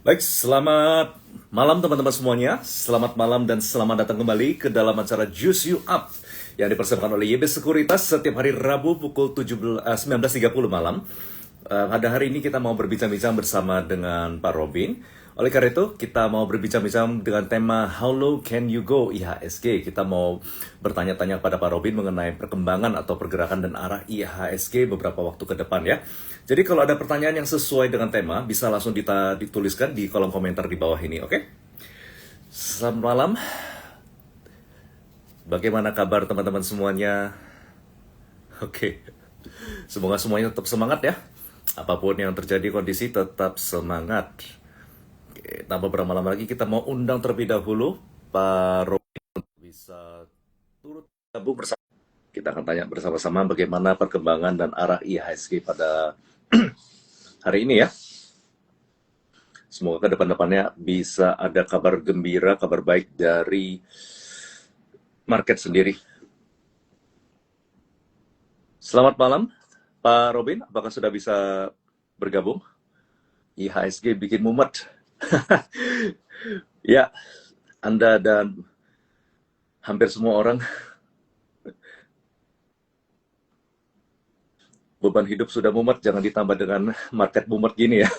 Baik, selamat malam teman-teman semuanya. Selamat malam dan selamat datang kembali ke dalam acara Juice You Up yang dipersembahkan oleh YB Sekuritas setiap hari Rabu pukul 19.30 malam. Pada hari ini kita mau berbincang-bincang bersama dengan Pak Robin. Oleh karena itu, kita mau berbincang-bincang dengan tema How Low Can You Go IHSG. Kita mau bertanya-tanya pada Pak Robin mengenai perkembangan atau pergerakan dan arah IHSG beberapa waktu ke depan ya. Jadi kalau ada pertanyaan yang sesuai dengan tema, bisa langsung dituliskan di kolom komentar di bawah ini, oke? Selamat malam. Bagaimana kabar teman-teman semuanya? Oke. Semoga semuanya tetap semangat ya. Apapun yang terjadi kondisi tetap semangat. Oke, tanpa berlama-lama lagi kita mau undang terlebih dahulu Pak Robin untuk bisa turut gabung bersama. Kita akan tanya bersama-sama bagaimana perkembangan dan arah IHSG pada hari ini ya. Semoga ke depan-depannya bisa ada kabar gembira, kabar baik dari market sendiri. Selamat malam, Pak Robin. Apakah sudah bisa bergabung? IHSG bikin mumet. Ya, Anda dan hampir semua orang beban hidup sudah mumet, jangan ditambah dengan market mumet gini ya.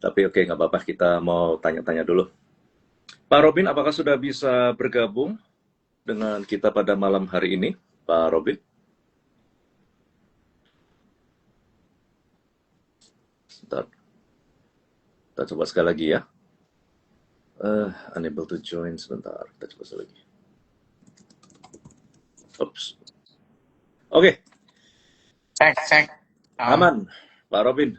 Tapi oke, nggak apa-apa, kita mau tanya-tanya dulu. Pak Robin, apakah sudah bisa bergabung dengan kita pada malam hari ini, Pak Robin? Bentar, kita coba sekali lagi ya. Unable to join, sebentar, kita coba sekali lagi. Oops. Oke, Cek. aman, Pak Robin.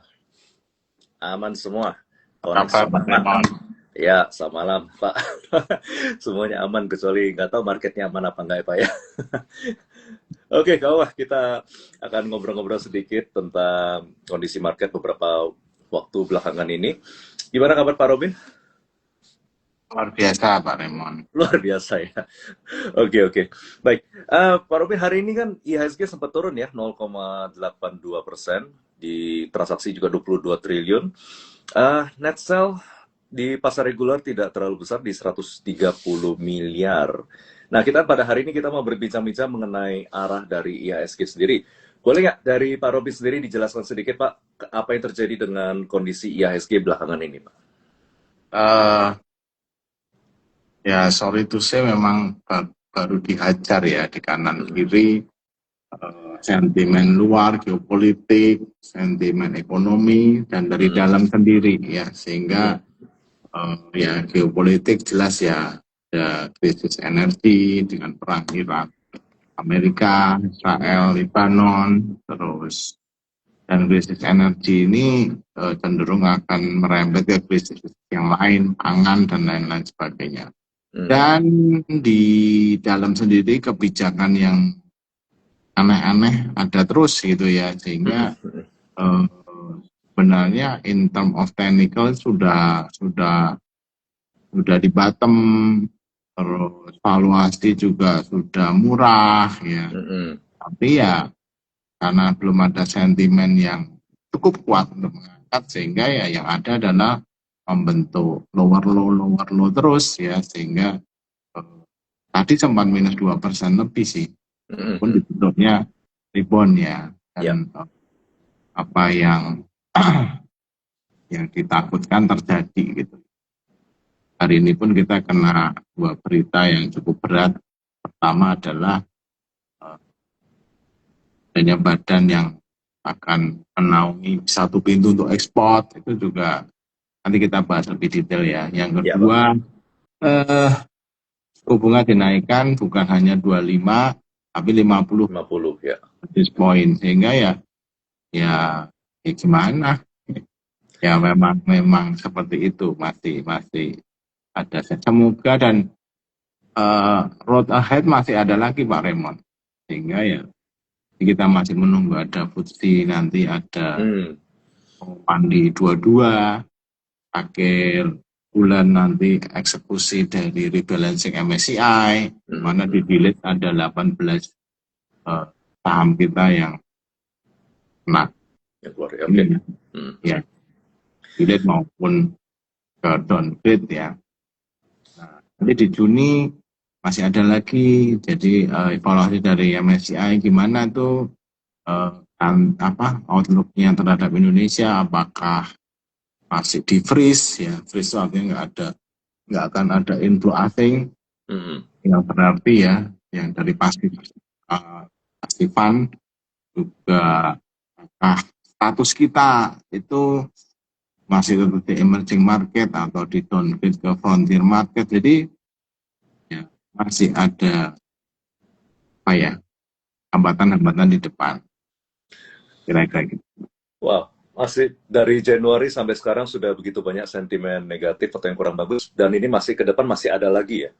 Aman semua. Apa Koneksi Pak aman. Raymond? Ya, selamat malam, Pak. Semuanya aman, kecuali nggak tahu marketnya aman apa enggak ya, Pak ya. Oke, kawan, kita akan ngobrol-ngobrol sedikit tentang kondisi market beberapa waktu belakangan ini. Gimana kabar Pak Robin? Luar biasa Pak Raymond. Luar biasa ya. Oke. Baik, Pak Robin, hari ini kan IHSG sempat turun ya, 0,82%. Di transaksi juga 22 triliun. Net sell di pasar regular tidak terlalu besar, di 130 miliar. Nah, kita pada hari ini kita mau berbincang-bincang mengenai arah dari IHSG sendiri. Boleh nggak dari Pak Robin sendiri dijelaskan sedikit, Pak, apa yang terjadi dengan kondisi IHSG belakangan ini, Pak? Eh ya sorry to say memang baru dihajar ya di kanan kiri, sentimen luar, geopolitik, sentimen ekonomi, dan dari dalam sendiri ya, sehingga ya geopolitik jelas ya, ada krisis energi dengan perang Irak, Amerika, Israel, Lebanon, terus dan krisis energi ini cenderung akan merembet ke krisis yang lain, pangan dan lain-lain sebagainya. Dan di dalam sendiri kebijakan yang aneh-aneh ada terus gitu ya, sehingga sebenarnya in term of technical sudah di bottom, terus valuasi juga sudah murah ya. Tapi ya karena belum ada sentimen yang cukup kuat untuk mengangkat, sehingga ya yang ada adalah membentuk lower low terus ya, sehingga tadi sempat minus 2% lebih sih, walaupun ditutupnya rebound ya. Dan apa yang yang ditakutkan terjadi gitu. Hari ini pun kita kena dua berita yang cukup berat. Pertama adalah adanya badan yang akan menaungi satu pintu untuk ekspor, itu juga nanti kita bahas lebih detail ya. Yang kedua, hubungan dinaikkan bukan hanya 25 tapi 50 ya. basis point, sehingga ya gimana? Ya memang seperti itu, masih ada. Semoga dan road ahead masih ada lagi Pak Raymond, sehingga ya kita masih menunggu ada FTSE, nanti ada Pandi 22 akhir bulan, nanti eksekusi dari rebalancing MSCI, di mana di delete ada 18 saham kita yang kena. Yang keluar ya. Ya, delete maupun ke downgrade ya. Nah, nanti di Juni masih ada lagi, jadi evaluasi dari MSCI gimana tuh outlooknya terhadap Indonesia, apakah masih di freeze ya, freeze itu artinya nggak akan ada inflow asing, yang berarti ya yang dari pasti fund juga, apakah status kita itu masih tetap di emerging market atau di downgrade ke frontier market. Jadi ya masih ada apa ya, hambatan-hambatan di depan, kira-kira gitu. Wow, masih dari Januari sampai sekarang sudah begitu banyak sentimen negatif atau yang kurang bagus, dan ini masih ke depan masih ada lagi ya.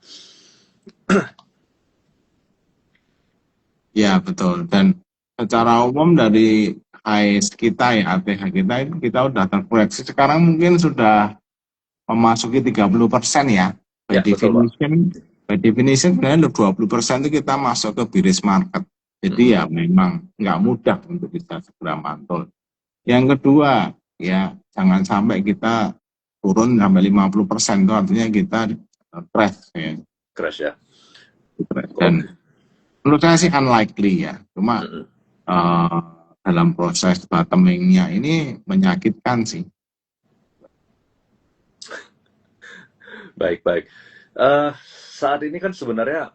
Ya betul, dan secara umum dari HIS kita ya, ATH kita itu kita udah terproyeksi sekarang mungkin sudah memasuki 30% ya. Ya, betul Pak. By definition sebenarnya 20% itu kita masuk ke bearish market. Jadi ya memang nggak mudah untuk bisa segera mantul. Yang kedua, ya jangan sampai kita turun sampai 50%, itu artinya kita crash ya. Crash ya. Dan menurut saya sih unlikely ya. Cuma dalam proses bottoming-nya ini menyakitkan sih. Baik. Saat ini kan sebenarnya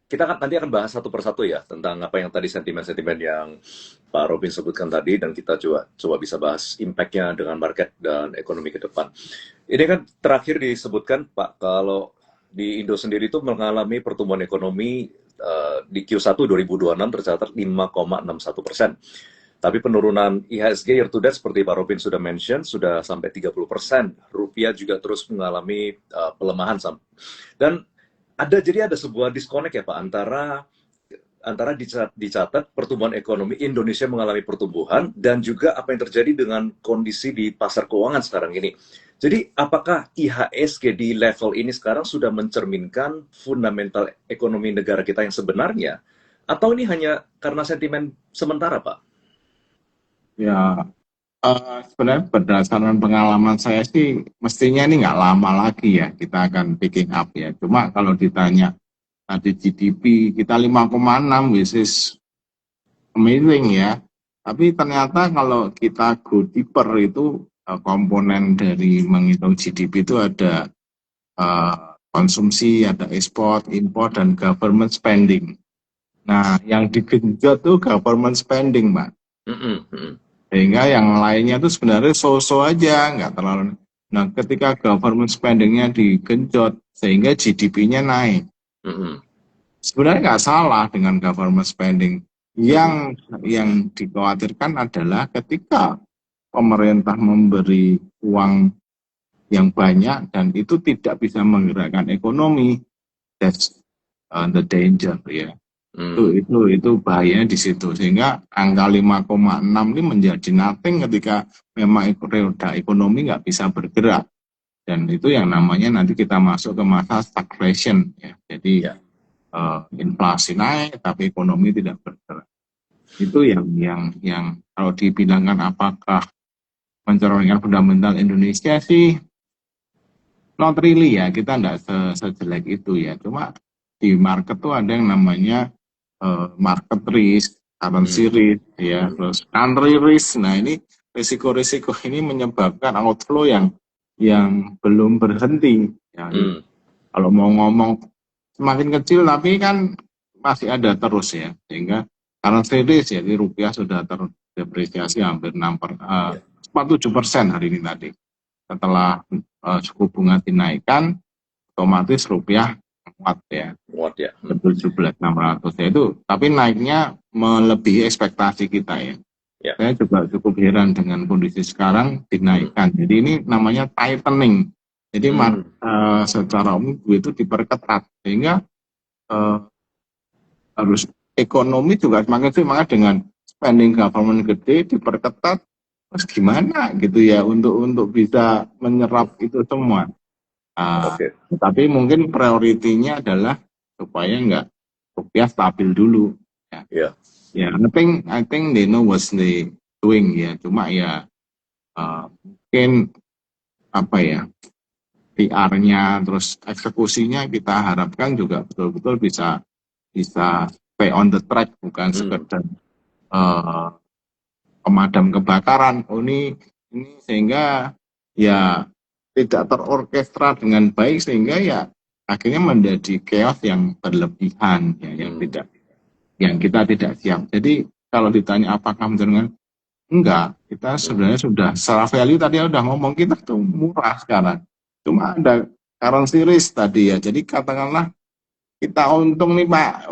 kita nanti akan bahas satu persatu ya tentang apa yang tadi sentimen-sentimen yang Pak Robin sebutkan tadi, dan kita coba bisa bahas impact-nya dengan market dan ekonomi ke depan. Ini kan terakhir disebutkan Pak, kalau di Indo sendiri itu mengalami pertumbuhan ekonomi di Q1 2026 tercatat 5,61%. Tapi penurunan IHSG year to date seperti Pak Robin sudah mention sudah sampai 30%. Rupiah juga terus mengalami pelemahan. Dan jadi ada sebuah disconnect ya Pak antara dicatat pertumbuhan ekonomi Indonesia mengalami pertumbuhan dan juga apa yang terjadi dengan kondisi di pasar keuangan sekarang ini. Jadi apakah IHSG di level ini sekarang sudah mencerminkan fundamental ekonomi negara kita yang sebenarnya, atau ini hanya karena sentimen sementara Pak? Ya, sebenarnya berdasarkan pengalaman saya sih mestinya ini nggak lama lagi ya kita akan picking up ya. Cuma kalau ditanya tadi GDP kita 5,6, which is amazing ya. Tapi ternyata kalau kita go deeper itu komponen dari menghitung GDP itu ada konsumsi, ada ekspor, impor, dan government spending. Nah, yang digenjot tuh government spending, Mbak. Sehingga yang lainnya itu sebenarnya so-so aja, nggak terlalu. Nah, ketika government spendingnya digenjot, sehingga GDP-nya naik. Sebenarnya nggak salah dengan government spending. Yang dikhawatirkan adalah ketika pemerintah memberi uang yang banyak dan itu tidak bisa menggerakkan ekonomi, that's the danger ya. Itu bahayanya di situ, sehingga angka 5,6 ini menjadi nothing ketika memang roda ekonomi nggak bisa bergerak, dan itu yang namanya nanti kita masuk ke masa stagflation ya. Jadi inflasi naik tapi ekonomi tidak bergerak. Itu yang kalau dibilangkan apakah mencerminkan fundamental Indonesia sih not really ya, kita nggak sejelek itu ya. Cuma di market tuh ada yang namanya market risk, currency risk, ya, terus country risk. Nah ini risiko-risiko ini menyebabkan outflow yang belum berhenti. Ya, kalau mau ngomong semakin kecil tapi kan masih ada terus ya, sehingga currency risk jadi rupiah sudah terdepresiasi hampir 47% hari ini tadi. Setelah suku bunga dinaikkan, otomatis rupiah kuat ya, 17.600 ya itu, tapi naiknya melebihi ekspektasi kita ya. Saya juga cukup heran dengan kondisi sekarang dinaikkan. Jadi ini namanya tightening. Jadi secara umum itu diperketat, sehingga harus ekonomi juga semakin sih, maka dengan spending government gede diperketat, terus gimana gitu ya untuk bisa menyerap itu semua. Tapi mungkin prioritinya adalah supaya nggak rupiah stabil dulu ya. I think they know what they doing ya. Cuma ya mungkin apa ya, PR-nya terus eksekusinya kita harapkan juga betul-betul bisa bisa stay on the track, bukan Hmm. sekedar eh, pemadam kebakaran. Oh ini sehingga ya tidak terorkestra dengan baik sehingga ya akhirnya menjadi chaos yang berlebihan ya, Hmm. yang kita tidak siap. Jadi kalau ditanya apakah menurunkan, enggak, kita Hmm. sebenarnya sudah secara value tadi udah ngomong kita tuh murah sekarang. Cuma ada currency risk tadi ya. Jadi katakanlah kita untung nih Pak,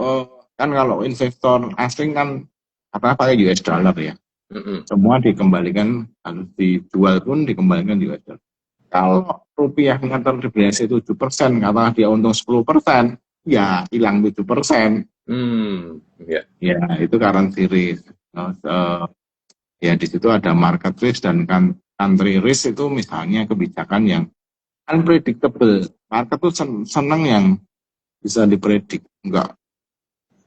kan kalau investor asing kan apa pakai US dollar ya. Hmm. Semua dikembalikan, harus dijual pun dikembalikan US dollar. Kalau rupiahnya terdepresiasi 7%, katakanlah dia untung 10%, ya hilang 7%. Hmm. Ya. Ya, itu currency risk. Ya di situ ada market risk dan country risk, itu misalnya kebijakan yang unpredictable. Market tuh seneng yang bisa dipredik, enggak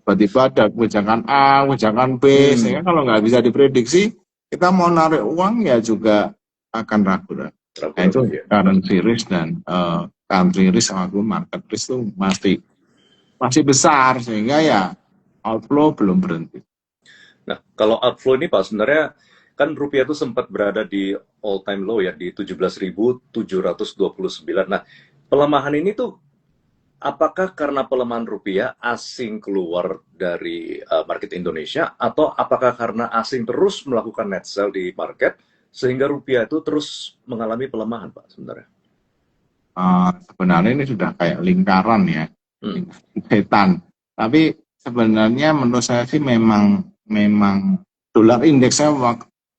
tiba-tiba ada kebijakan A, kebijakan B, sehingga Hmm. kalau nggak bisa diprediksi, kita mau narik uang ya juga akan ragu-ragu. Nah itu Ragu-ragu ya. currency risk dan country risk sama market risk itu masih besar, sehingga ya outflow belum berhenti. Nah, kalau outflow ini Pak, sebenarnya kan rupiah itu sempat berada di all time low ya, di 17.729. Nah, pelemahan ini tuh apakah karena pelemahan rupiah asing keluar dari market Indonesia, atau apakah karena asing terus melakukan net sell di market sehingga rupiah itu terus mengalami pelemahan Pak sebenarnya? Sebenarnya ini sudah kayak lingkaran ya, Hmm. lingkaran setan. Tapi sebenarnya menurut saya sih memang memang dolar indeksnya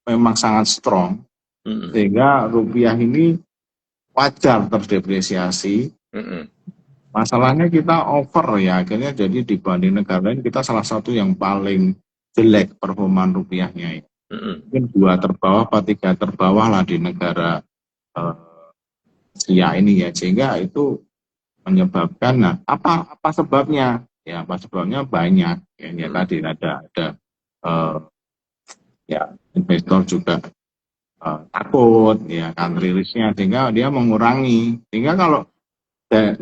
memang sangat strong, Hmm. sehingga rupiah ini wajar terdepresiasi. Hmm. Masalahnya kita over ya, akhirnya jadi dibanding negara lain kita salah satu yang paling jelek performan rupiahnya. Hmm. Mungkin dua terbawah atau tiga terbawah lah di negara eh, Asia ini ya, sehingga itu menyebabkan. Nah, apa sebabnya? Ya, apa sebabnya banyak. Ya Hmm. tadi ada eh, ya investor juga takut ya Hmm. country risk-nya, sehingga dia mengurangi. Sehingga kalau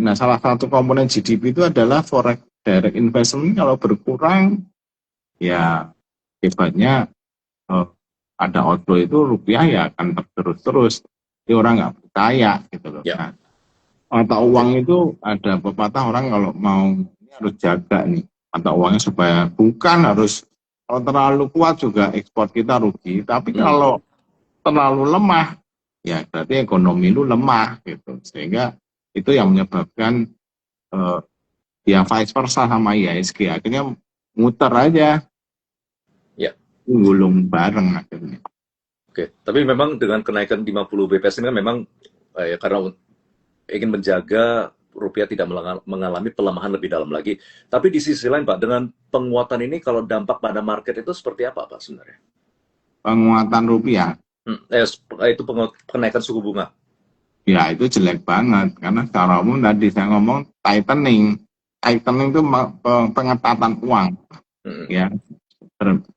nah salah satu komponen GDP itu adalah foreign direct investment, kalau berkurang ya akibatnya eh, ada outflow, itu rupiah ya akan terus-terus. Jadi orang nggak percaya gitu loh. Ya. Nah, mata uang itu ada pepatah orang kalau mau ini harus jaga nih mata uangnya, supaya bukan harus, kalau terlalu kuat juga ekspor kita rugi, tapi Hmm. kalau terlalu lemah ya berarti ekonomi lu lemah gitu, sehingga itu yang menyebabkan eh, ya vice versa sama IHSG, akhirnya muter aja, Ya. gulung bareng akhirnya. Oke, tapi memang dengan kenaikan 50 BPS ini kan memang ya, karena ingin menjaga rupiah tidak mengalami pelemahan lebih dalam lagi. Tapi di sisi lain, Pak, dengan penguatan ini kalau dampak pada market itu seperti apa, Pak, sebenarnya? Penguatan rupiah Itu kenaikan suku bunga. ya itu jelek banget, karena secara umum tadi saya ngomong tightening itu pengetatan uang Hmm. ya,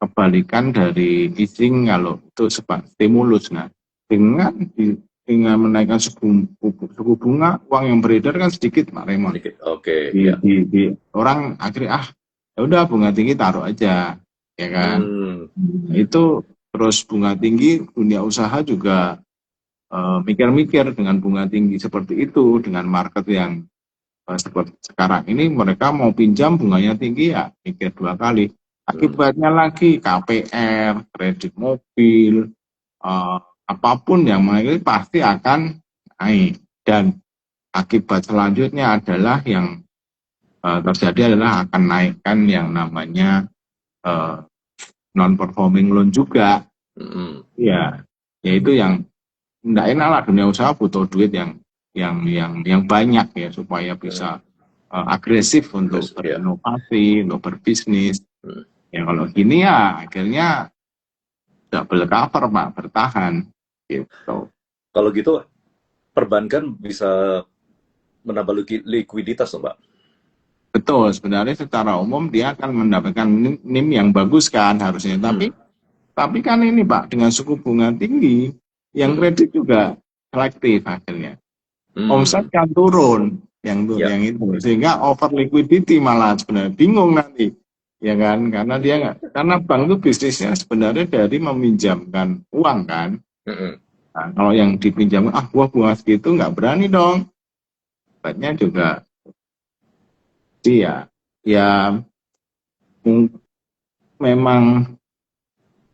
kebalikan dari easing kalau itu sebab stimulus. Nah, dengan dengan menaikkan suku bunga, uang yang beredar kan sedikit Pak Raymond. Sedikit. Oke, ya. Orang akhirnya ya udah bunga tinggi taruh aja, ya kan. Hmm. Itu terus bunga tinggi, dunia usaha juga mikir-mikir, dengan bunga tinggi seperti itu, dengan market yang seperti sekarang ini, mereka mau pinjam bunganya tinggi ya mikir dua kali. Hmm. Akibatnya lagi KPR, kredit mobil, eh, apapun yang naik pasti akan naik. Dan akibat selanjutnya adalah yang terjadi adalah akan naikkan yang namanya eh, non performing loan juga. Hmm. Ya, yaitu yang tidak enak lah, dunia usaha butuh duit yang banyak ya, supaya Hmm. bisa agresif untuk Terus, ya. berinovasi, untuk berbisnis. Hmm. Ya kalau gini ya akhirnya double cover Pak, bertahan gitu. Kalau gitu, perbankan bisa menambah likuiditas, Pak. Betul, sebenarnya secara umum dia akan mendapatkan NIM yang bagus kan harusnya. Hmm. Tapi kan ini Pak, dengan suku bunga tinggi, yang Hmm. kredit juga selektif akhirnya. Omset Hmm. kan turun yang Ya. itu, sehingga over liquidity malah sebenarnya bingung nanti, ya kan, karena dia nggak, karena bank itu bisnisnya sebenarnya dari meminjamkan uang kan. Mm-mm. Nah, kalau yang dipinjam gua bunga segitu nggak berani dong, banyak juga dia ya memang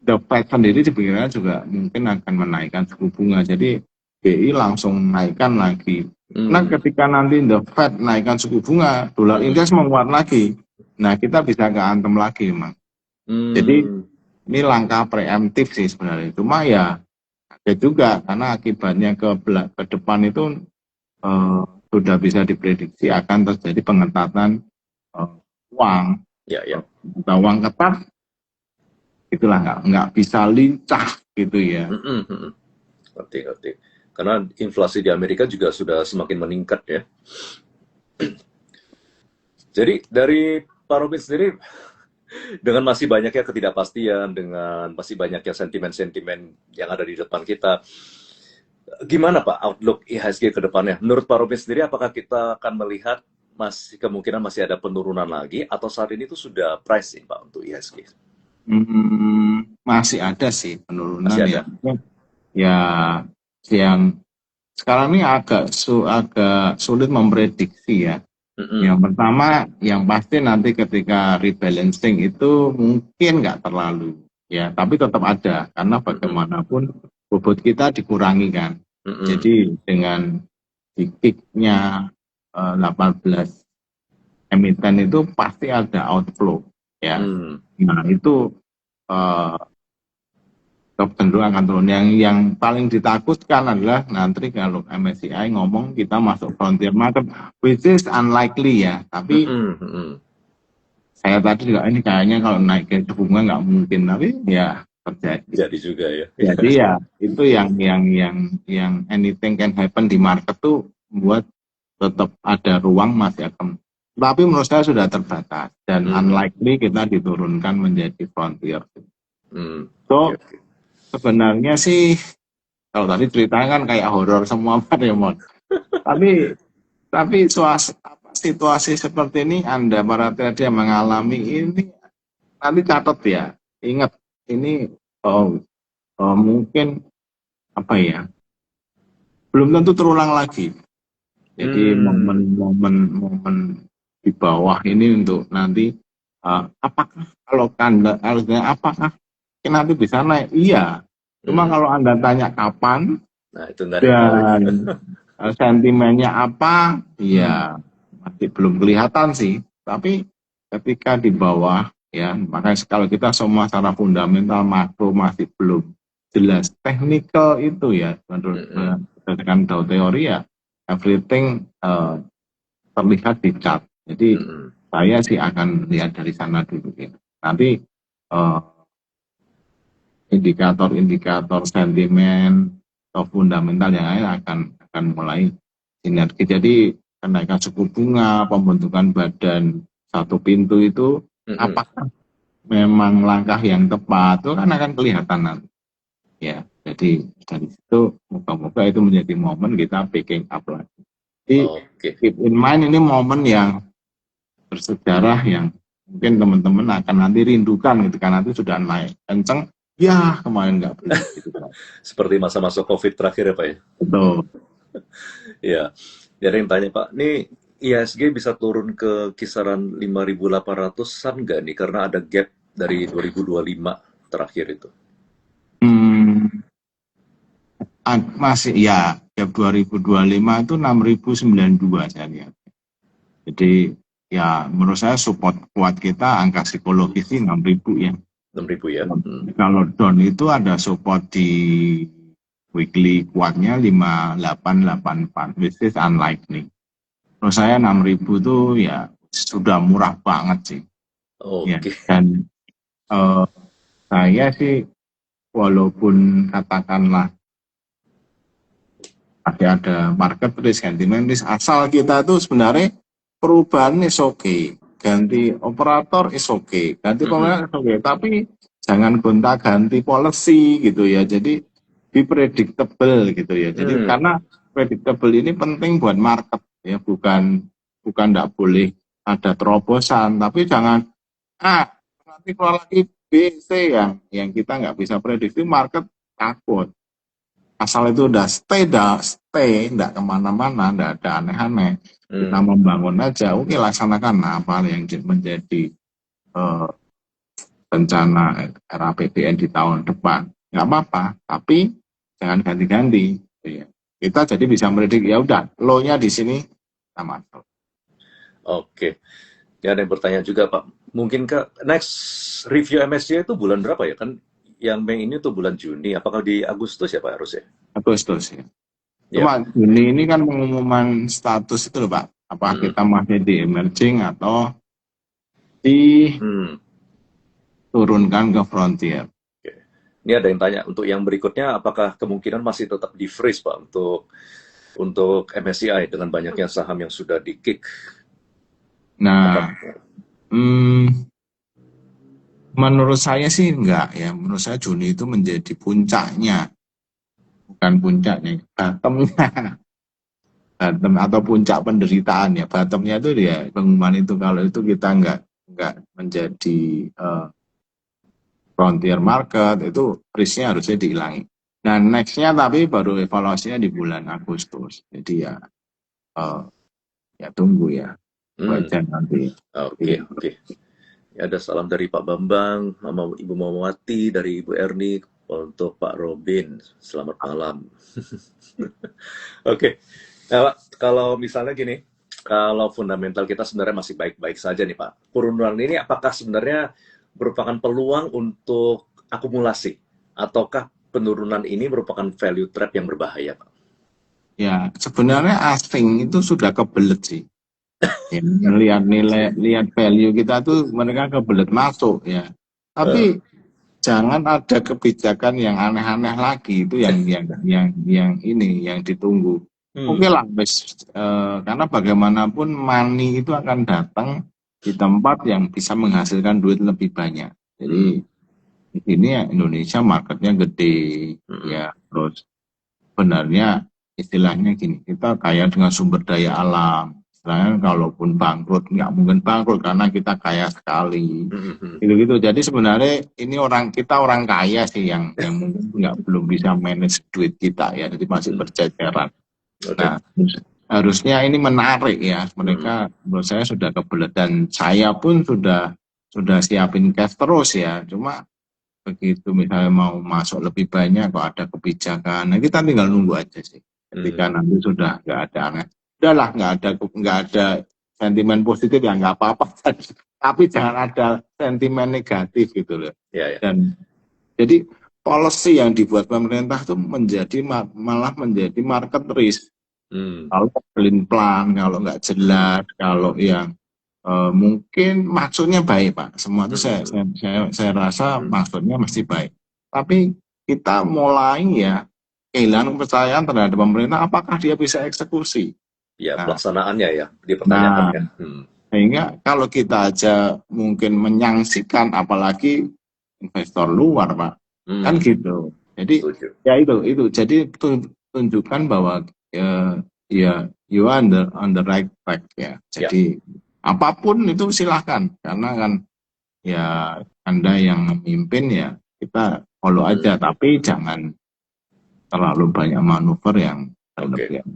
The Fed sendiri dipikirkan juga mungkin akan menaikkan suku bunga. Jadi BI langsung naikkan lagi. Karena Hmm. ketika nanti The Fed naikkan suku bunga, dolar Mm-mm. indeks menguat lagi. Nah, kita bisa keantem lagi, Mang. Jadi Hmm. ini langkah preemptif sih sebenarnya. Cuma ya ada juga karena akibatnya ke depan itu eh, sudah bisa diprediksi akan terjadi pengetatan eh, uang. Ya, ya. Uang ketat itulah nggak bisa lincah gitu ya. Mm-mm. Mm-mm. Ngerti, ngerti. Karena inflasi di Amerika juga sudah semakin meningkat ya. Jadi dari Pak Robin sendiri, dengan masih banyaknya ketidakpastian, dengan masih banyaknya sentimen-sentimen yang ada di depan kita, gimana Pak outlook IHSG ke depannya? Menurut Pak Robin sendiri, apakah kita akan melihat masih kemungkinan masih ada penurunan lagi, atau saat ini itu sudah pricing Pak untuk IHSG? Masih ada sih penurunan Masih ya. ada? Ya, yang sekarang ini agak sulit memprediksi ya. Yang Mm-mm. pertama, yang pasti nanti ketika rebalancing itu mungkin nggak terlalu ya, tapi tetap ada karena Mm-mm. bagaimanapun bobot kita dikurangi kan. Mm-mm. Jadi dengan di peak-nya 18 emiten itu pasti ada outflow ya. Mm. Nah itu eh, cenderung akan turun. Yang paling ditakutkan adalah nanti kalau MSCI ngomong kita masuk frontier market, which is unlikely ya. Tapi Mm-mm. Mm-mm. saya tadi juga ini kayaknya kalau naik ke suku bunga nggak mungkin, tapi ya terjadi. Jadi juga ya. Jadi ya itu yang anything can happen di market tuh membuat tetap ada ruang masih akan. Tapi menurut saya sudah terbatas dan Mm. unlikely kita diturunkan menjadi frontier. Mm. Oke, So oke. sebenarnya sih kalau tadi ceritanya kan kayak horor semua Pak Demon. Tapi situasi seperti ini Anda para trader yang mengalami ini nanti catat ya. Ingat ini oh, mungkin apa ya? Belum tentu terulang lagi. Jadi Hmm. momen-momen di bawah ini untuk nanti apakah kalau apakah nanti bisa naik? Iya. Cuma Mm. kalau Anda tanya kapan Nah, itu nggak ada yang tahu ya. dan sentimennya apa, ya masih belum kelihatan sih. Tapi ketika di bawah, ya makanya kalau kita semua secara fundamental makro masih belum jelas. Technical itu ya, menurut Mm-mm. berdasarkan Dow teori ya, everything terlihat di chart. Jadi Mm-mm. saya sih akan lihat dari sana dulu ya. Nanti eh, indikator-indikator sentimen atau fundamental yang lain akan mulai sinergi. Jadi kenaikan suku bunga, pembentukan badan satu pintu itu Mm-mm. apakah memang langkah yang tepat itu kan akan kelihatan nanti. Ya, jadi dari situ moga-moga itu menjadi momen kita picking up lagi. Jadi Oke. keep in mind ini momen yang bersejarah yang mungkin teman-teman akan nanti rindukan gitu kan nanti sudah naik kenceng ya kemarin nggak beli gitu kan. Seperti masa-masa COVID terakhir ya Pak ya. Betul. Ya. Jadi yang tanya Pak, nih IHSG bisa turun ke kisaran 5.800-an nggak nih? Karena ada gap dari 2025 terakhir itu. Hmm, masih ya 2025 itu 6.092 saya lihat. Jadi ya menurut saya support kuat kita angka psikologis sih 6.000 ya. 6.000 ya. Hmm. Kalau down itu ada support di weekly kuatnya 5.884 which is unlikely. Menurut saya 6.000 tuh ya sudah murah banget sih. Ya, Oke. dan eh, saya sih walaupun katakanlah ada market risk, sentiment risk, asal kita tuh sebenarnya perubahan is okay, ganti operator is okay, ganti Mm-mm. pemain is okay, tapi jangan gonta ganti policy gitu ya. Jadi be predictable gitu ya. Jadi Hmm. karena predictable ini penting buat market ya, bukan bukan tidak boleh ada terobosan, tapi jangan nanti keluar lagi B, C yang kita nggak bisa prediksi, market takut. Asal itu udah stay, nggak kemana-mana, nggak ada aneh-aneh. Kita Hmm. membangun aja, oke laksanakan apa yang menjadi eh, rencana RAPBN di tahun depan. Nggak apa-apa, tapi jangan ganti-ganti. Ya. Kita jadi bisa prediksi, ya udah, low-nya di sini kita masuk. Oke. Ya, ada yang bertanya juga, Pak. Mungkinkah next review MSCI itu bulan berapa ya? Kan yang Mei ini tuh bulan Juni. Apakah di Agustus ya, Pak, harusnya? Agustus ya. Ya. Cuma Juni ini kan pengumuman status itu loh Pak. Apakah Mm-mm. kita masih di emerging atau Hmm. diturunkan ke frontier. Oke. Ini ada yang tanya, untuk yang berikutnya, apakah kemungkinan masih tetap di freeze, Pak, untuk MSCI dengan banyaknya saham yang sudah di-kick? Nah, Apakah menurut saya sih enggak ya. Menurut saya Juni itu menjadi puncaknya, bukan puncaknya, bottomnya, bottom atau puncak penderitaan ya. Bottomnya itu ya pengumuman itu, kalau itu kita enggak menjadi frontier market, itu risknya harusnya dihilangi. Nah, nextnya tapi baru evaluasinya di bulan Agustus. Jadi ya eh, ya tunggu ya, hmm, baca nanti. oke, oke. Ya, ada salam dari Pak Bambang, Mama Ibu Mamawati, dari Ibu Erni, untuk Pak Robin. Selamat malam. Oke. Nah, Pak, kalau misalnya gini, kalau fundamental kita sebenarnya masih baik-baik saja nih, Pak. Penurunan ini apakah sebenarnya merupakan peluang untuk akumulasi? Ataukah penurunan ini merupakan value trap yang berbahaya, Pak? Ya, sebenarnya asing itu sudah kebelet sih. Ya, lihat nilai, lihat value kita tuh mereka kebelet masuk ya. Eh, Tapi jangan ada kebijakan yang aneh-aneh lagi, itu yang ini yang ditunggu. Oke hmm, lah, karena bagaimanapun money itu akan datang di tempat yang bisa menghasilkan duit lebih banyak. hmm, Jadi di sini ya Indonesia marketnya gede hmm, ya, terus sebenarnya istilahnya gini, kita kaya dengan sumber daya alam. Istilahnya kalaupun bangkrut, nggak mungkin bangkrut karena kita kaya sekali. hmm, hmm. Gitu-gitu. Jadi sebenarnya ini kita orang kaya sih yang mungkin nggak belum bisa manage duit kita ya, jadi masih Hmm. berceceran. Oke. Nah, harusnya ini menarik ya. Hmm. Mereka menurut saya sudah kebelet dan saya pun sudah siapin cash terus ya. Cuma begitu misalnya mau masuk lebih banyak kok ada kebijakan, nah kita tinggal nunggu aja sih ketika Hmm. nanti sudah nggak ada aneh, udahlah nggak ada sentimen positif ya nggak apa-apa tapi jangan ada sentimen negatif gitu loh. Ya, ya. Dan jadi policy yang dibuat pemerintah itu malah menjadi market risk. Hmm. Kalau pelin plan, kalau nggak Hmm. jelas, kalau yang mungkin maksudnya baik Pak, semua itu Hmm. saya rasa Hmm. maksudnya masih baik. Tapi kita mulai ya kehilangan kepercayaan terhadap pemerintah, apakah dia bisa eksekusi. Ya, Nah, pelaksanaannya ya dipertanyakan nah ya. Hmm. sehingga kalau kita aja mungkin menyangsikan, apalagi investor luar Pak, kan Hmm. gitu. Jadi Setuju. ya itu. Jadi tunjukkan bahwa ya you are on the right track ya. Ya. Jadi apapun itu silahkan, karena kan ya Anda yang memimpin ya, kita follow aja, Hmm. tapi jangan terlalu banyak manuver yang Oke, berlebihan.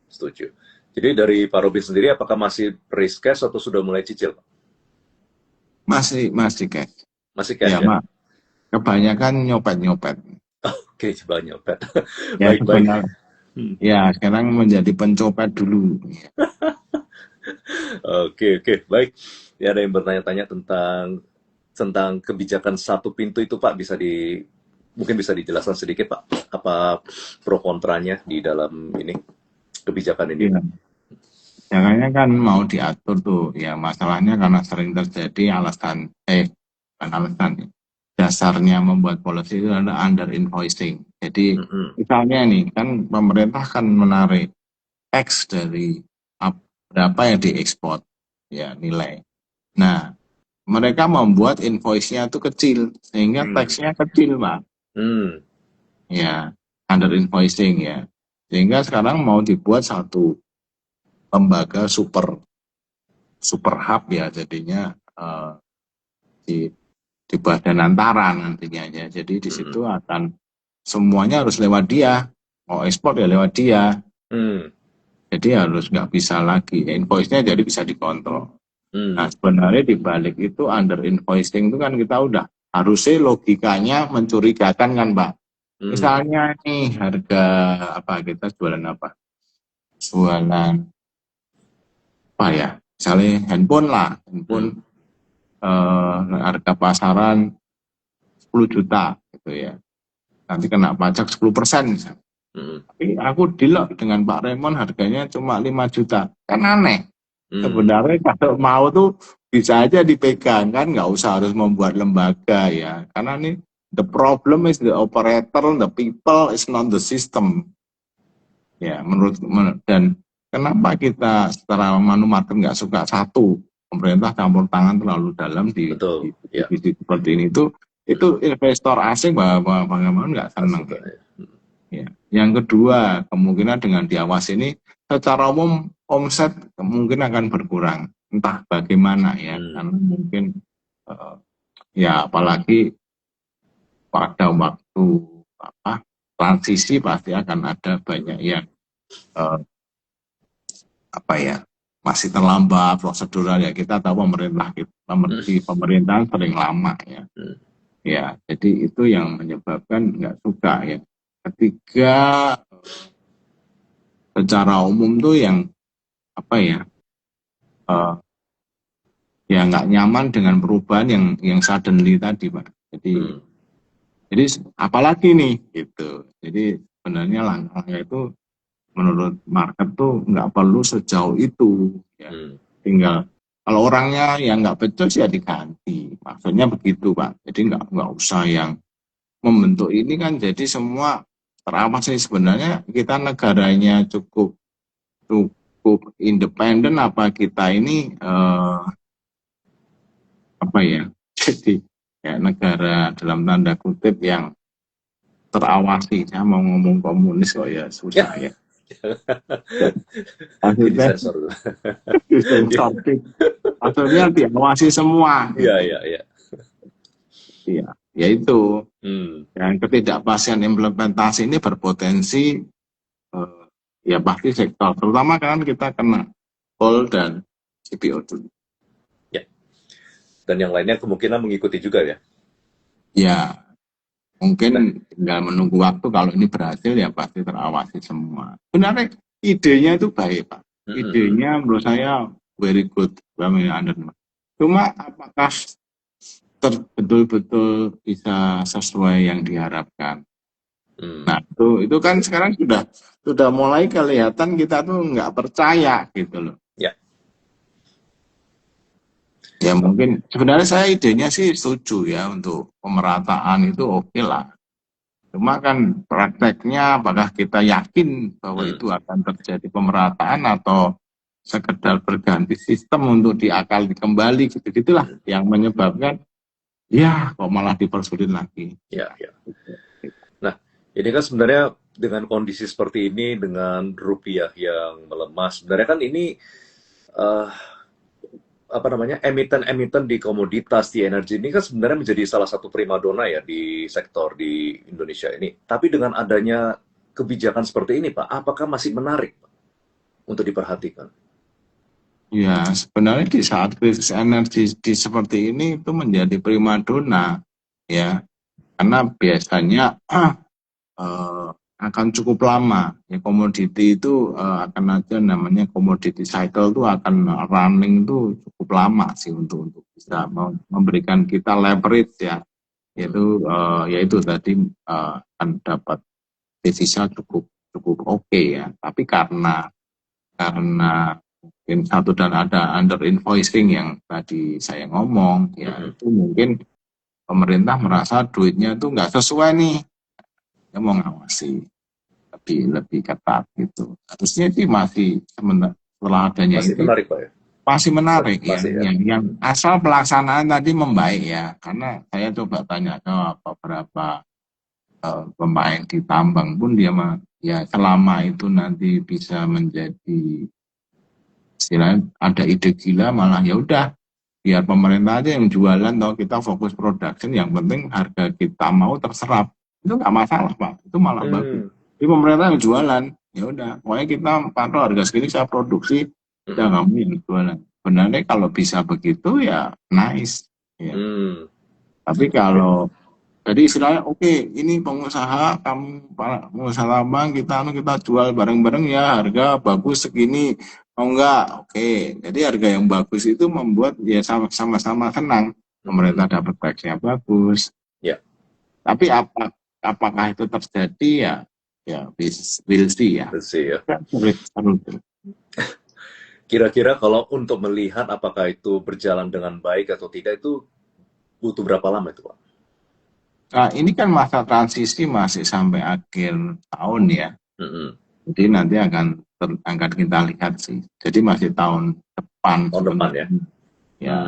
setuju. Jadi dari Pak Robin sendiri, apakah masih risk cash atau sudah mulai cicil, Pak? Masih kayak Masih ya cash ya? Mak, kebanyakan nyopet-nyopet. Oke, banyak, Pak. Ya Baik-baik. sebenarnya Hmm. ya sekarang menjadi pencopet dulu. Oke, oke, baik. Ya, ada yang bertanya-tanya tentang kebijakan satu pintu itu, Pak. Mungkin bisa dijelaskan sedikit, Pak. Apa pro kontranya di dalam ini kebijakan ini? Ya, jangannya kan mau diatur tuh, ya masalahnya karena sering terjadi bukan alasan ya. Dasarnya membuat policy itu adalah under invoicing. Jadi Mm-mm. misalnya nih kan pemerintah kan menarik X dari berapa yang diekspor ya nilai. Nah, mereka membuat invoice-nya itu kecil sehingga Hmm. teksnya kecil, Pak. Hmm. Ya. under invoicing ya. Sehingga sekarang mau dibuat satu lembaga super hub ya jadinya di badan antara nantinya ya. Jadi di situ akan semuanya harus lewat dia. Mau ekspor ya lewat dia. Jadi harus nggak bisa lagi invoice-nya jadi bisa dikontrol. Nah sebenarnya di balik itu under invoicing itu kan kita udah harusnya logikanya mencurigakan kan Pak. Misalnya nih harga apa kita jualan apa? Jualan apa ya? Misalnya handphone lah, handphone harga pasaran 10 juta gitu ya. Nanti kena pajak 10% misalnya. Tapi aku deal dengan Pak Raymond harganya cuma 5 juta. Kan aneh. Sebenarnya kalau mau tuh bisa aja dipegang kan, nggak usah harus membuat lembaga ya. Karena ini the problem is the operator, the people is not the system. Ya, dan kenapa kita secara manumarket nggak suka satu pemerintah campur tangan terlalu dalam di seperti ini itu investor asing bagaimana nggak senang. Ya. Yang kedua, kemungkinan dengan diawasi ini secara umum omset mungkin akan berkurang, entah bagaimana ya, karena mungkin ya apalagi pada waktu transisi pasti akan ada banyak yang masih terlambat prosedural ya, kita tahu pemerintahan sering lama ya. Ya, jadi itu yang menyebabkan nggak suka ya. Ketiga, secara umum tuh yang ya nggak nyaman dengan perubahan yang suddenly tadi Pak. Jadi apalagi nih gitu. Jadi sebenarnya langkahnya itu menurut market tuh nggak perlu sejauh itu ya. Tinggal kalau orangnya yang nggak becus ya diganti. Maksudnya begitu Pak. Jadi nggak usah yang membentuk ini kan jadi semua teramat sih. Sebenarnya kita negaranya cukup independen apa kita ini jadi ya negara dalam tanda kutip yang terawasi. Saya mau ngomong komunis kok ya susah ya. Maksudnya diawasi semua. Iya. Ya itu. Yang ketidakpastian implementasi ini berpotensi ya pasti sektor. Terutama kan kita kena coal dan CPO dulu. Ya. Dan yang lainnya kemungkinan mengikuti juga ya? Ya. Mungkin tinggal menunggu waktu, kalau ini berhasil ya pasti terawasi semua. Sebenarnya idenya itu baik Pak. Idenya menurut saya very good. Cuma apakah betul-betul bisa sesuai yang diharapkan? Nah itu kan sekarang sudah mulai kelihatan kita tuh nggak percaya gitu loh. Ya mungkin sebenarnya saya idenya sih setuju ya untuk pemerataan itu oke lah. Cuma kan prakteknya apakah kita yakin bahwa itu akan terjadi pemerataan atau sekedar berganti sistem untuk diakali kembali gitu-gitulah yang menyebabkan ya kok malah dipersulit lagi. Ya. Nah ini kan sebenarnya dengan kondisi seperti ini, dengan rupiah yang melemah, sebenarnya kan ini emiten di komoditas, di energi ini kan sebenarnya menjadi salah satu primadona ya di sektor di Indonesia ini. Tapi dengan adanya kebijakan seperti ini Pak, apakah masih menarik Pak, untuk diperhatikan? Ya sebenarnya di saat krisis energi seperti ini itu menjadi primadona ya, karena biasanya akan cukup lama ya, komoditi itu akan ada namanya komoditi cycle itu akan running itu cukup lama sih untuk bisa memberikan kita leverage ya, yaitu tadi akan dapat devisa cukup oke ya. Tapi karena mungkin satu dan ada under invoicing yang tadi saya ngomong ya, itu mungkin pemerintah merasa duitnya itu nggak sesuai nih, ya mau ngawasi lebih ketat gitu. Harusnya sih masih setelah adanya masih itu menarik Pak ya? Masih menarik masih, ya. Yang asal pelaksanaan tadi membaik ya, karena saya coba tanya ke beberapa pemain di tambang pun dia ya selama itu nanti bisa menjadi istilahnya ada ide gila malah ya udah biar pemerintah aja yang jualan atau kita fokus production yang penting harga kita mau terserap itu nggak masalah Pak, itu malah bagus. Hmm. Jadi pemerintah yang jualan ya udah pokoknya kita pantau harga segini saya produksi udah Mm-mm. kamu yang jualan. Sebenarnya kalau bisa begitu ya nice ya. Hmm. Tapi kalau jadi istilahnya oke ini pengusaha kamu para pengusaha tambang kita jual bareng-bareng ya harga bagus segini mau enggak oke jadi harga yang bagus itu membuat ya sama-sama senang Mm-mm. pemerintah dapat price-nya bagus Ya, tapi apakah itu terjadi ya ya we'll see ya. bersih ya. Kan seru. Kira-kira kalau untuk melihat apakah itu berjalan dengan baik atau tidak itu butuh berapa lama itu, Pak? Nah, ini kan masa transisi masih sampai akhir tahun ya. Mm-mm. Jadi nanti akan kita lihat sih. Jadi masih tahun depan Tahun depan ya. sebenarnya. Ya,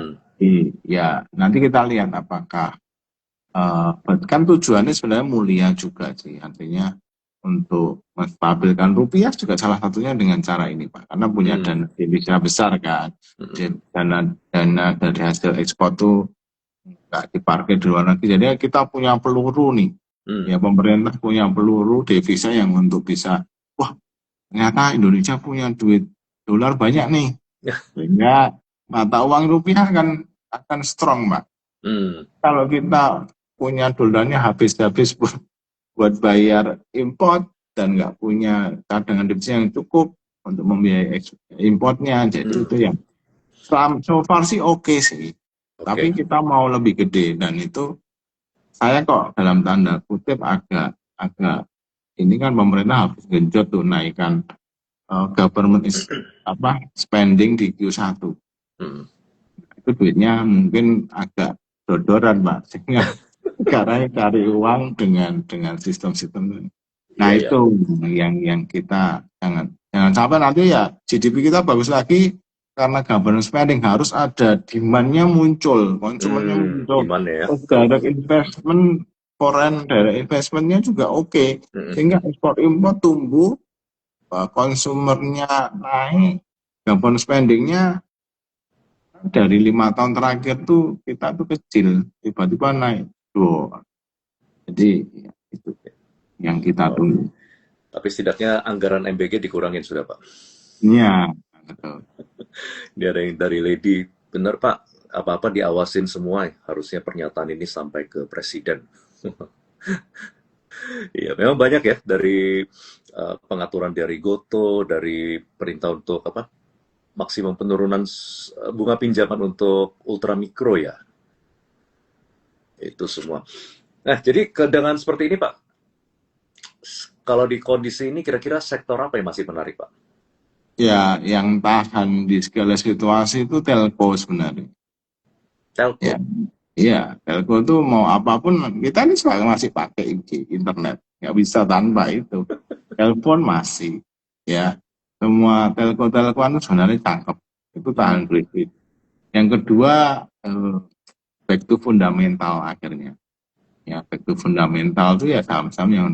Hmm. ya nanti kita lihat apakah kan tujuannya sebenarnya mulia juga sih. Artinya untuk menstabilkan rupiah juga salah satunya dengan cara ini Pak. Karena punya Hmm. dana devisa besar kan. Mm-mm. Dana dari hasil ekspor tuh nggak diparkir di luar negeri. Jadi kita punya peluru nih. Hmm. Ya pemerintah punya peluru devisa yang untuk bisa, wah ternyata Indonesia punya duit dolar banyak nih. Ya. Sehingga mata uang rupiah akan strong, Mbak. Hmm. Kalau kita punya dolarnya habis-habis buat bayar import dan nggak punya cadangan devisa yang cukup untuk membiayai importnya, jadi Hmm. itu yang so far sih oke sih. Tapi Oke. kita mau lebih gede dan itu saya kok dalam tanda kutip agak agak ini kan pemerintah harus genjot tuh naikkan government spending di Q1. Hmm. Itu duitnya mungkin agak dodoran Pak, sehingga karena cari uang dengan sistem-sistem. Nah Iya, ya. itu yang kita jangan sampai nanti ya GDP kita bagus lagi karena government spending harus ada demand-nya muncul, konsumennya muncul, Gimana ya? terus direct investment, foreign direct investment-nya juga oke, Mm-mm. sehingga ekspor impor tumbuh, konsumernya naik, government spending-nya dari 5 tahun terakhir tuh kita tuh kecil, tiba-tiba naik. Tuh. Jadi ya, itu yang kita Oh. tunggu. Tapi setidaknya anggaran MBG dikurangin sudah, Pak. Iya, betul. Ini ada yang dari Lady. Benar, Pak. Apa-apa diawasin semua. Harusnya pernyataan ini sampai ke Presiden. Iya, memang banyak ya dari pengaturan dari Goto, dari perintah untuk apa maksimum penurunan bunga pinjaman untuk ultramikro ya. Itu semua. Nah, jadi dengan seperti ini, Pak, kalau di kondisi ini kira-kira sektor apa yang masih menarik, Pak? Ya, yang tahan di segala situasi itu telco sebenarnya. Telco. Ya, iya, telco itu mau apapun kita ini masih pakai internet, nggak bisa tanpa itu. Telepon masih, ya. Semua telco-telcoan itu sebenarnya cakep, itu tahan Hmm. kritis. Yang kedua, back to fundamental akhirnya. Ya, back to fundamental itu ya saham-saham yang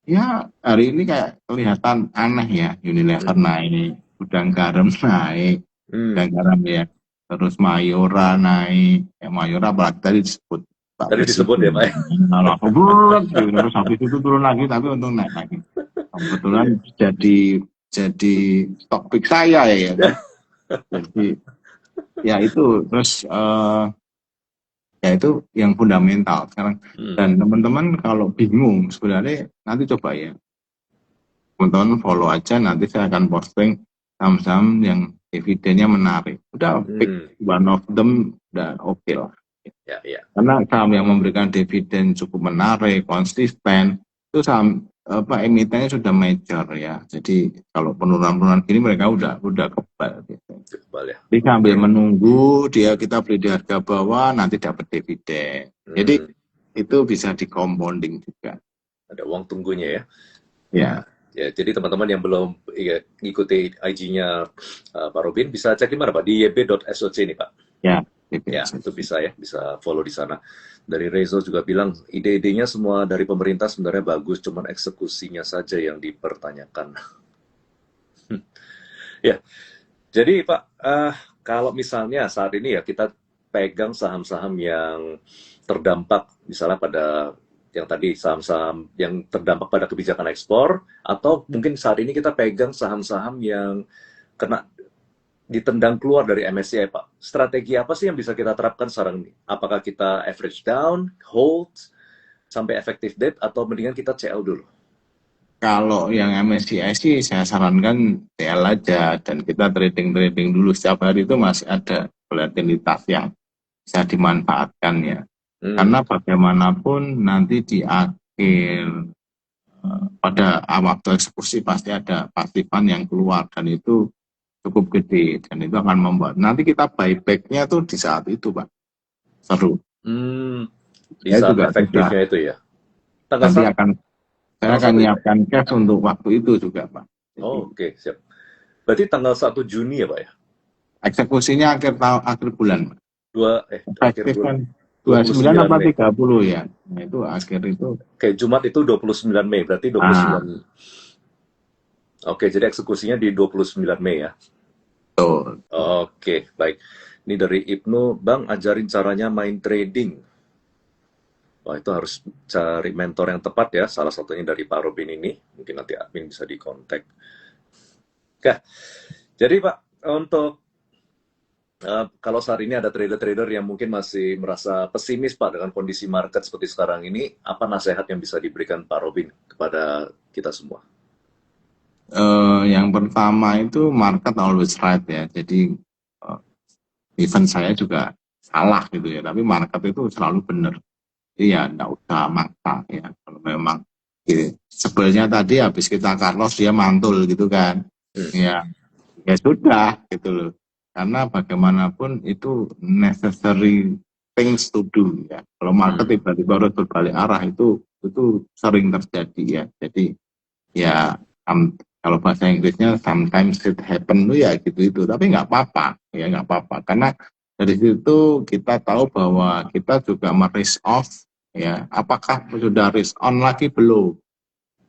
ya hari ini kayak kelihatan aneh ya. Unilever Hmm. naik, Gudang Garam naik, Gudang Hmm. Garam ya. Terus Mayora naik, ya Mayora apalagi tadi disebut Pak Tadi disebut ya, Presiden. Pak ya? Lalu aku berat, gitu. Terus habis itu turun lagi, tapi untung naik lagi. Kebetulan jadi stok pick saya ya kan. Jadi ya itu terus ya itu yang fundamental sekarang. Hmm. Dan teman-teman kalau bingung sebenarnya nanti coba ya teman-teman follow aja, nanti saya akan posting saham-saham yang dividennya menarik. Udah pick Hmm. one of them, udah oke lah. Ya, ya. Karena saham yang memberikan dividen cukup menarik, konsisten, itu saham emitennya sudah major ya. Jadi kalau penurunan-penurunan gini mereka udah kebal gitu. Kebal ya. Jadi sambil menunggu kita beli di harga bawah nanti dapat dividen. Jadi Hmm. itu bisa di compounding juga. Ada uang tunggunya ya. Ya. Ya, jadi teman-teman yang belum ikuti IG-nya Pak Robin bisa cek di mana, Pak? Di yb.soc ini, Pak. Ya, Ya, DBS. itu bisa ya, bisa follow di sana. Dari Rezo juga bilang ide-idenya semua dari pemerintah sebenarnya bagus, cuman eksekusinya saja yang dipertanyakan. Ya, jadi Pak, kalau misalnya saat ini ya kita pegang saham-saham yang terdampak, misalnya pada yang tadi saham-saham yang terdampak pada kebijakan ekspor, atau mungkin saat ini kita pegang saham-saham yang kena ditendang keluar dari MSCI, Pak. Strategi apa sih yang bisa kita terapkan sekarang ini? Apakah kita average down, hold, sampai effective date, atau mendingan kita CL dulu? Kalau yang MSCI sih saya sarankan TL aja dan kita trading-trading dulu setiap hari itu masih ada volatilitas yang bisa dimanfaatkan ya. Hmm. Karena bagaimanapun nanti di akhir pada waktu eksekusi pasti ada pasifan yang keluar dan itu cukup gede dan itu akan membuat nanti kita buybacknya tuh di saat itu Pak, seru. Hmm, di Saya saat juga sudah efektifnya itu ya. Tanggal nanti satu, akan saya tanggal akan satu ya. menyiapkan cash untuk waktu itu juga Pak. Jadi Oh, oke, siap. Berarti tanggal 1 Juni ya, Pak ya? eksekusinya akhir bulan Pak. Akhir Efektif bulan. kan dua dua puluh puluh sembilan sembilan apa Mei. 30 ya. Nah, itu akhir itu. Oke, Jumat itu 29 Mei, berarti 29. Ah, Oke, jadi eksekusinya di 29 Mei ya. betul. Oke, baik. Ini dari Ibnu, Bang, ajarin caranya main trading. Wah, itu harus cari mentor yang tepat ya. Salah satunya dari Pak Robin ini. Mungkin nanti admin bisa dikontak. Oke, jadi Pak, untuk kalau saat ini ada trader-trader yang mungkin masih merasa pesimis Pak dengan kondisi market seperti sekarang ini, apa nasihat yang bisa diberikan Pak Robin kepada kita semua? Yang pertama itu market always right ya. Jadi eh, event saya juga salah gitu ya, tapi market itu selalu benar. Jadi ya enggak usah maksa ya. Kalau memang sebelnya tadi habis kita Carlos dia mantul gitu kan. Hmm. Ya, ya sudah gitu loh. Karena bagaimanapun itu necessary things to do ya. Kalau market Hmm. tiba-tiba harus berbalik arah itu sering terjadi ya. Jadi ya kalau bahasa Inggrisnya sometimes it happen tuh ya gitu itu. Tapi nggak apa-apa ya nggak apa-apa. Karena dari situ kita tahu bahwa kita juga risk off ya. Apakah sudah risk on lagi belum?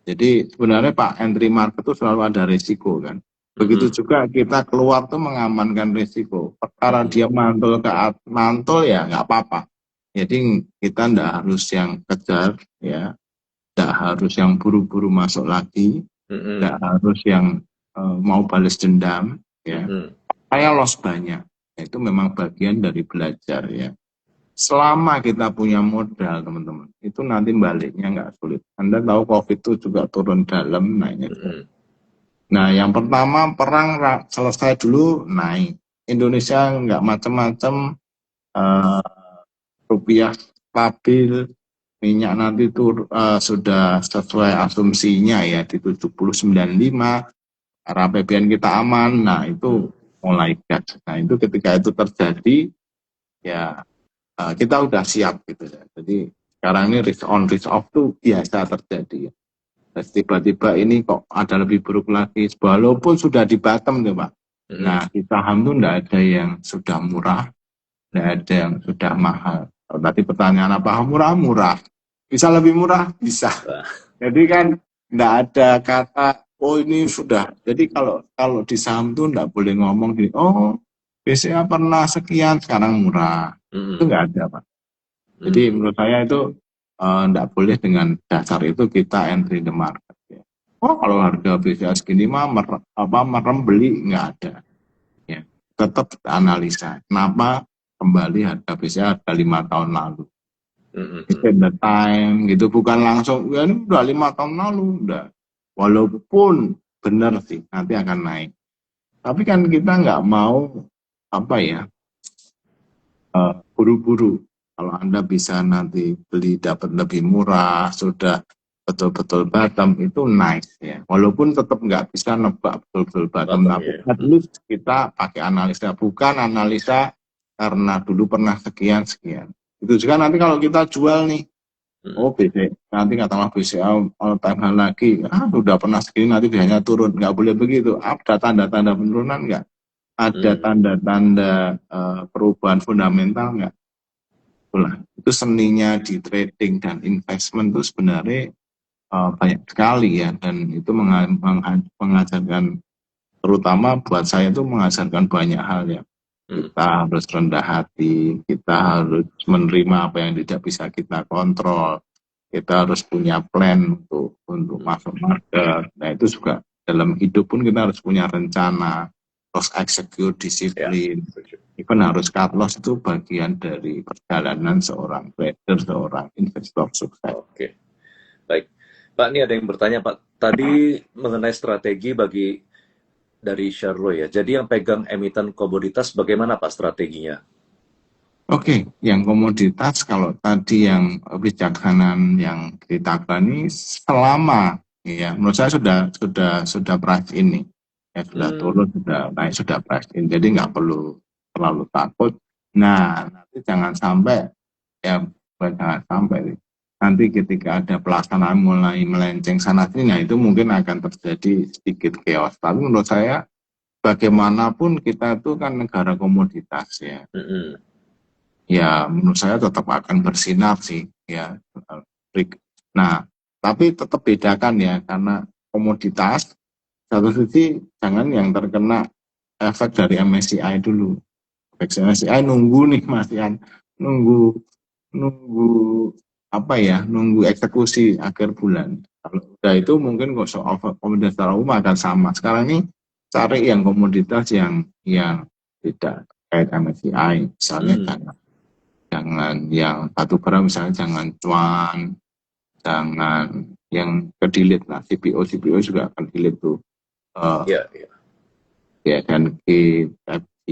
Jadi sebenarnya Pak entry market itu selalu ada risiko kan. Hmm. Begitu juga kita keluar tuh mengamankan risiko. Perkara Hmm. dia mantul ya nggak apa-apa. Jadi kita ndak harus yang kejar ya, ndak harus yang buru-buru masuk lagi, ndak Hmm. harus yang mau balas dendam ya. Hmm. Saya loss banyak. Itu memang bagian dari belajar ya. Selama kita punya modal, teman-teman, itu nanti baliknya nggak sulit. Anda tahu COVID itu juga turun dalam, naiknya. Hmm. Nah, yang pertama perang selesai dulu naik. Indonesia nggak macam-macam, eh, rupiah stabil, minyak nanti itu sudah sesuai asumsinya ya di 70,95, RAPBN kita aman. Nah, Hmm. itu mulai gas. Nah, itu ketika itu terjadi, ya kita udah siap gitu ya. Jadi sekarang ini risk on risk off tuh biasa terjadi ya. Terus tiba-tiba ini kok ada lebih buruk lagi, walaupun sudah di bottom tuh Pak. Hmm. Nah di saham tuh enggak ada yang sudah murah, enggak ada yang sudah mahal. Kalau tadi pertanyaan apa murah-murah, bisa lebih murah bisa. Wah. Jadi kan enggak ada kata oh ini sudah. Jadi kalau kalau di saham tuh enggak boleh ngomong gini, oh BCA pernah sekian sekarang murah. Itu Hmm. enggak ada Pak. Jadi Hmm. menurut saya itu tidak boleh dengan dasar itu kita entry the market. Ya. Oh kalau harga BCA segini mah merem beli nggak ada. Ya. Tetap analisa. Kenapa kembali harga BCA harga 5 tahun lalu? Hmm. It's Hmm. the time gitu bukan langsung ya ini udah 5 tahun lalu udah. Walaupun benar sih nanti akan naik. Tapi kan kita nggak mau apa ya buru-buru. Kalau Anda bisa nanti beli dapat lebih murah, sudah betul-betul bottom itu nice ya. Walaupun tetap nggak bisa nebak betul-betul bottom, Bottom tapi ya. at least kita pakai analisa, bukan analisa karena dulu pernah sekian sekian. Itu juga nanti kalau kita jual nih, Hmm. oh BC, nanti katakanlah BCA all time high lagi, sudah pernah segini nanti biasanya turun, nggak boleh begitu. Ada tanda-tanda penurunan nggak? ada tanda-tanda perubahan fundamental nggak? Itulah, itu seninya di trading dan investment itu sebenarnya banyak sekali ya, dan itu mengajarkan, terutama buat saya itu mengajarkan banyak hal ya. Kita harus rendah hati, kita harus menerima apa yang tidak bisa kita kontrol, kita harus punya plan untuk masuk market. Nah itu juga dalam hidup pun kita harus punya rencana, terus execute, disiplin. Even harus cut loss, itu bagian dari perjalanan seorang trader, seorang investor sukses. Oke, baik. Pak, ini ada yang bertanya, Pak. Tadi mengenai strategi dari Sherlock ya. Jadi yang pegang emiten komoditas bagaimana Pak strateginya? Oke, yang komoditas kalau tadi yang bijaksanaan yang ditagani selama ya menurut saya sudah price ini ya, sudah turun, sudah naik, sudah price in, jadi nggak perlu terlalu takut. Nah nanti jangan sampai ya, jangan sampai nanti ketika ada pelaksanaan mulai melenceng sana sini, nah itu mungkin akan terjadi sedikit chaos. Tapi menurut saya bagaimanapun kita itu kan negara komoditas ya. Ya menurut saya tetap akan bersinar sih ya. Nah tapi tetap bedakan ya, karena komoditas satu sisi jangan yang terkena efek dari MSCI dulu. Efek MSCI nunggu nih Mas Ian, nunggu nunggu apa ya, nunggu eksekusi akhir bulan. Kalau udah itu mungkin kok soal komoditas secara umum akan sama. Sekarang ini cari yang komoditas yang tidak kayak MSCI, misalnya jangan yang batu bara, misalnya jangan cuan, jangan yang ke-delete. Nah CPO juga akan delete tuh, ya, dan FG.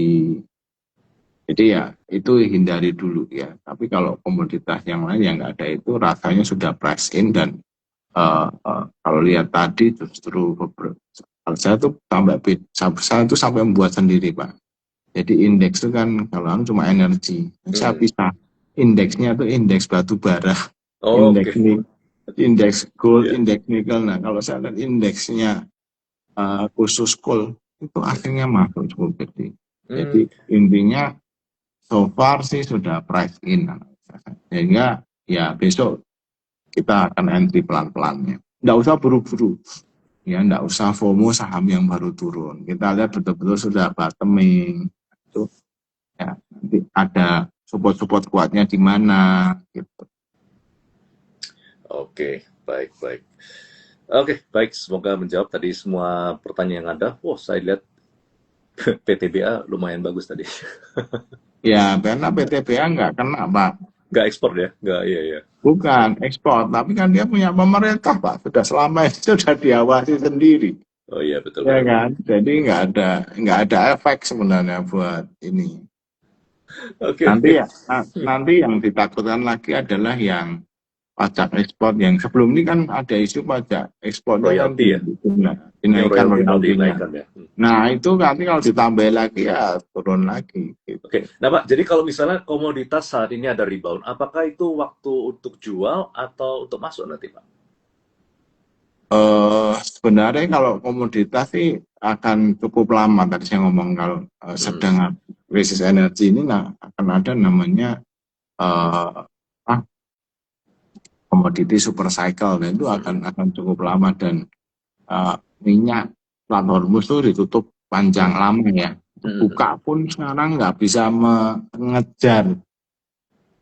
Jadi ya itu hindari dulu ya. Tapi kalau komoditas yang lain yang nggak ada itu rasanya sudah price in, dan kalau lihat tadi justru saya tuh sampai membuat sendiri Pak. Jadi indeks itu kan kalau cuma energi, saya bisa indeksnya tuh indeks batu bara, indeks gold, indeks nikel. Nah kalau saya lihat indeksnya khusus gold itu akhirnya masuk cukup gede. Jadi intinya so far sih sudah price in, sehingga ya besok kita akan entry pelan-pelannya. Nggak usah buru-buru, ya nggak usah FOMO saham yang baru turun. Kita lihat betul-betul sudah bottoming. Itu ya nanti ada support kuatnya di mana gitu. Oke, baik. Oke, baik, semoga menjawab tadi semua pertanyaan yang ada. Saya lihat PTBA lumayan bagus tadi. Ya, karena PTBA nggak kena Pak. Nggak ekspor ya? Nggak, iya. Bukan ekspor, tapi kan dia punya pemerintah Pak. Selama itu sudah diawasi sendiri. Oh iya, betul. Ya kan, jadi nggak ada efek sebenarnya buat ini. Nanti yang ditakutkan lagi adalah yang pajak ekspor, yang sebelum ini kan ada isu pajak ekspornya kan dinaikkan royaltinya. Nah itu nanti kalau ditambah lagi ya turun lagi. Gitu. Oke, nah Pak, jadi kalau misalnya komoditas saat ini ada rebound, apakah itu waktu untuk jual atau untuk masuk nanti Pak? Sebenarnya kalau komoditas sih akan cukup lama. Tadi saya ngomong kalau sedang krisis energi ini akan ada namanya komoditi super cycle, dan itu akan cukup lama, dan minyak Plat Hormuz itu ditutup panjang lama ya. Buka pun sekarang nggak bisa mengejar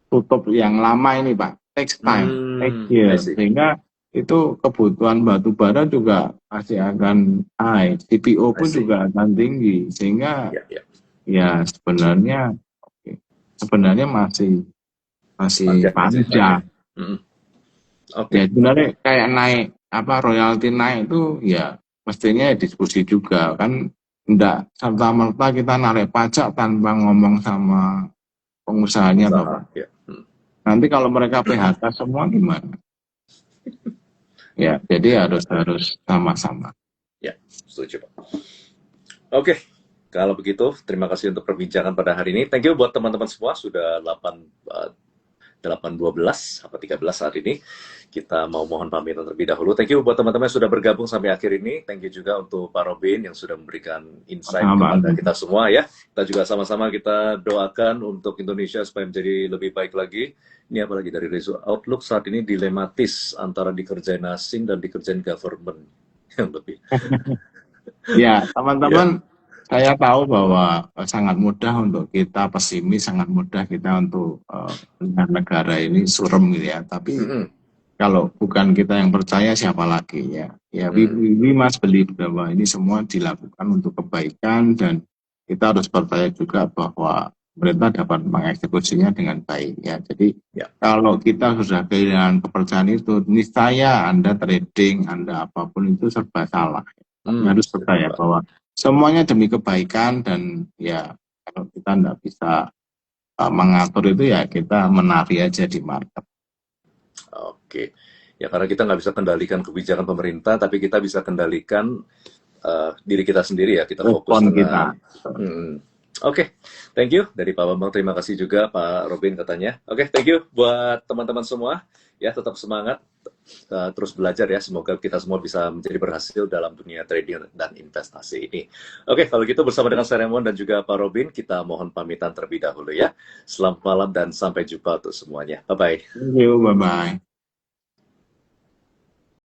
tutup yang lama ini Pak. Takes time, takes year, sehingga itu kebutuhan batu bara juga masih akan high, CPO pun juga akan tinggi, sehingga ya sebenarnya masih panjang. Ya sebenarnya kayak naik royalti naik itu ya mestinya diskusi juga kan, enggak serta-merta kita narik pajak tanpa ngomong sama pengusahanya Pak. Nanti kalau mereka PHK semua gimana? Ya, jadi harus sama-sama. Ya, setuju Pak. Oke, kalau begitu terima kasih untuk perbincangan pada hari ini. Thank you buat teman-teman semua, sudah 8 8.12 apa 13 saat ini. Kita mau mohon pamitan terlebih dahulu. Thank you buat teman-teman yang sudah bergabung sampai akhir ini. Thank you juga untuk Pak Robin yang sudah memberikan insight kepada kita semua ya. Kita juga sama-sama kita doakan untuk Indonesia supaya menjadi lebih baik lagi. Ini apalagi dari Rezo Outlook saat ini dilematis antara dikerjain asing dan dikerjain government yang lebih. Ya, teman-teman, saya tahu bahwa sangat mudah untuk kita pesimis, sangat mudah kita untuk melihat negara ini suram gitu ya. Tapi kalau bukan kita yang percaya, siapa lagi ya? Ya, we must believe bahwa ini semua dilakukan untuk kebaikan dan kita harus percaya juga bahwa pemerintah dapat mengeksekusinya dengan baik ya. Jadi kalau kita sudah kehilangan kepercayaan itu, niscaya Anda trading, Anda apapun itu serba salah. Harus percaya bahwa semuanya demi kebaikan dan ya kalau kita tidak bisa mengatur itu ya kita menari aja di market. Oke, ya karena kita nggak bisa kendalikan kebijakan pemerintah, tapi kita bisa kendalikan diri kita sendiri ya, kita fokus dengan. Oke, thank you dari Pak Bambang, terima kasih juga Pak Robin katanya. Oke, thank you buat teman-teman semua, ya tetap semangat, terus belajar ya, semoga kita semua bisa menjadi berhasil dalam dunia trading dan investasi ini. Oke, kalau gitu bersama dengan Seremon dan juga Pak Robin, kita mohon pamitan terlebih dahulu ya. Selamat malam dan sampai jumpa untuk semuanya. Bye-bye. Thank you, bye-bye.